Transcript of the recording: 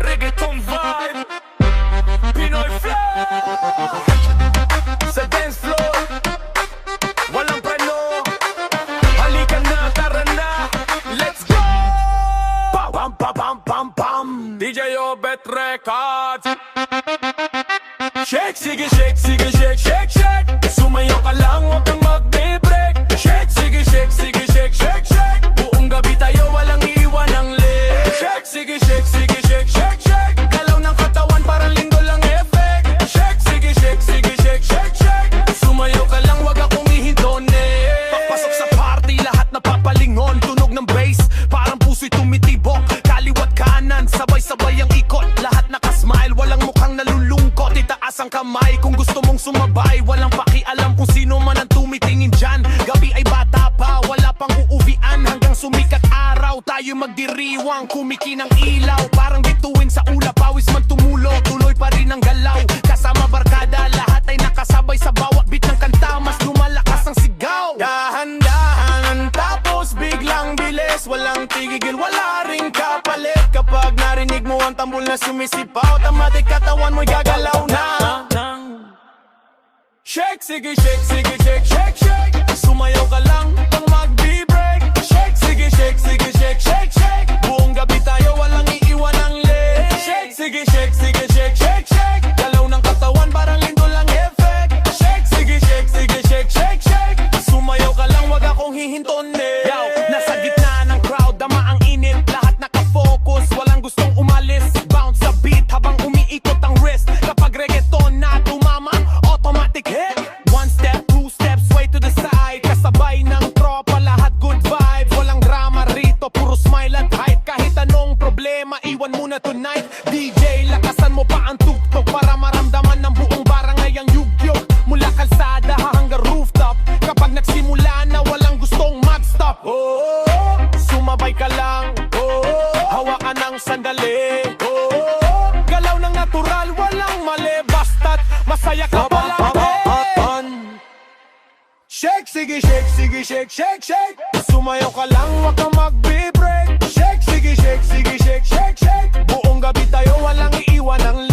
Reggaeton vibe, Pinoy flow. Sa dance floor, walang preno. Halika na, tara na, let's go! Pam pam pam pam pam. DJ Obet Records. Shake, sige, shake, sige, shake, shake, shake. Sumayaw ka lang, huwag kang magbe-break. Shake, sige, shake, sige, shake, shake, shake. Buong gabi tayo, walang iwan ng leg. Shake, sige, shake, sige, shake, shake, shake. Galaw ng katawan, parang linggo lang effect. Shake, sige, shake, sige, shake, shake, shake. Sumayaw ka lang, huwag akong ihintone. Papasok sa party, lahat napapalingon. Tunog ng bass, parang puso'y tumitibok. Kaliwat kanan, sabay-sabay ang ikot. Lahat nakasmile, walang mukhang nalulungkot. Itaas ang kamay kung gusto mong sumabay. Walang pakialam kung sino man ang tumitingin dyan. Gabi ay bata pa, wala pang uuwian. Hanggang sumikat araw, tayo magdiriwang. Kumikinang ilaw, parang bituin sa ulap. Pawis man tumulo, tuloy pa rin ang galaw. Kasama barkada, lahat ay nakasabay. Sa bawat beat ng kanta, mas lumalakas ang sigaw. Dahan-dahan, tapos biglang bilis. Walang tigigil, wala ring kapalit. Kapag narinig mo ang tambol na sumisipaw, automatic katawan mo'y gagalaw na. Shake, sige, shake, sige, shake, shake, shake. Sumayaw ka lang, pang magbi-break. Shake, sige, shake, sige, shake, shake, shake. Buong gabi tayo, walang iiwan ang leg. Shake, sige, shake, sige, shake, shake, shake. Galaw ng katawan, parang linggo lang effect. Shake, sige, shake, sige, shake, shake, shake. Sumayaw ka lang, wag akong hihinton eh. Yo, nasa gitna ng crowd, dama ang init. Lahat nakafocus, walang gustong umalis. Bounce sa beat habang umiikot ang wrist. Kapag reggaeton na tumama, automatic hit. One step, two steps, way to the side. Kasabay ng tropa, lahat good vibes. Walang drama rito, puro smile at hype. Kahit anong problema, iwan muna tonight. DJ, lakasan mo pa ang tuktok para maramdaman ng buong barangay ang yugyog. Mula kalsada hanggang rooftop. Kapag nagsimula na, walang gustong mag-stop. Oh, sumabay ka lang. Oh, hawakan ng sandali. Oh, galaw ng natural, walang mali. Basta't masaya ka pala. Shake, sige, shake, sige, shake, shake, shake. Sumayaw ka lang, wag kang magbi-break. Shake, sige, shake, sige, shake, shake, shake. Buong gabi tayo, walang iiwan ang